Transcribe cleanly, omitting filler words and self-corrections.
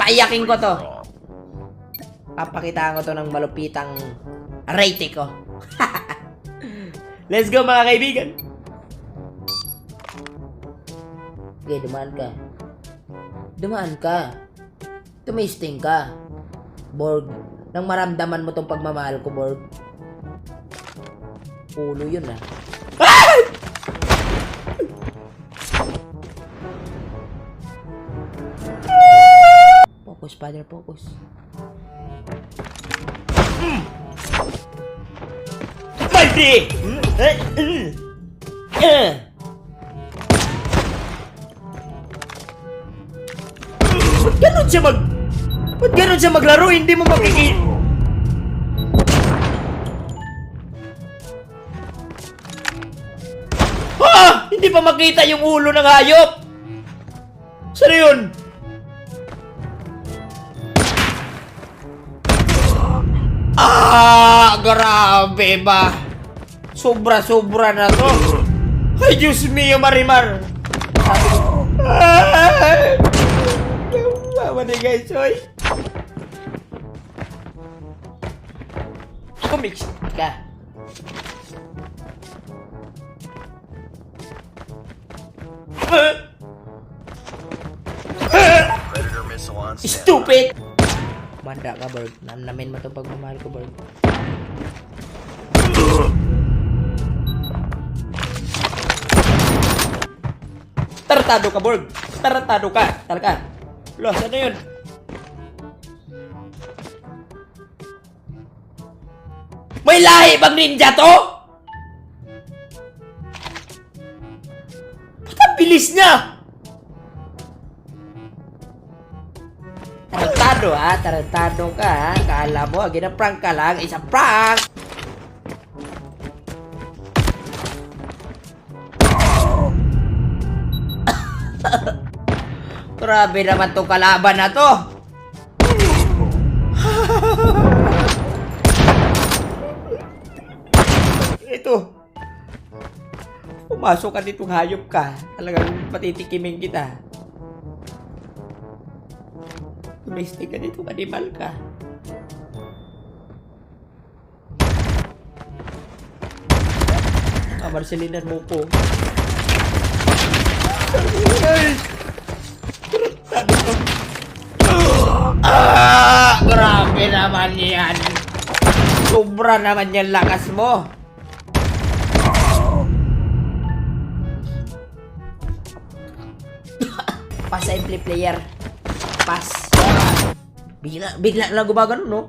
Paiyakin ko to. Papakitaan ko to ng malupitang rate ko. Let's go mga kaibigan. Okay, dumaan ka. Dumaan ka. Tumisting ka. Borg. Nang maramdaman mo tong pagmamahal ko, Borg. Ulo yun ah. Ah! Focus, father, focus. Mandi! Ba't ganun siya maglaro? Hindi mo makikita. Ha! Hindi pa makita yung ulo ng hayop! Saan yun? Grabe ba? Sobra-sobra na to. Ay, Diyos mio, Marimar. Mama ni guys, oy. Kumix ka. Stupid! Manda ka, Bird. Namin mo itong pagmamahal ko, Bird. Tartado ka, Bird. Tartado ka. Talaga. Los, ano yun? May lahi bang ninja to? Ba't ang bilis niya? Tarantado ha, tarantado ka ha. Kala mo, ginaprank ka lang, isang prank! Grabe naman tong kalaban na to. Ito. Pumasok ka ditong hayop ka. Talagang patitikimin kita. Tumistik ka dito, animal ka. Marcelinan mo ko. Grabe naman yan. Sobra naman yan lakas mo. Pass and play player. Pass. Bigla lang gumagano, no?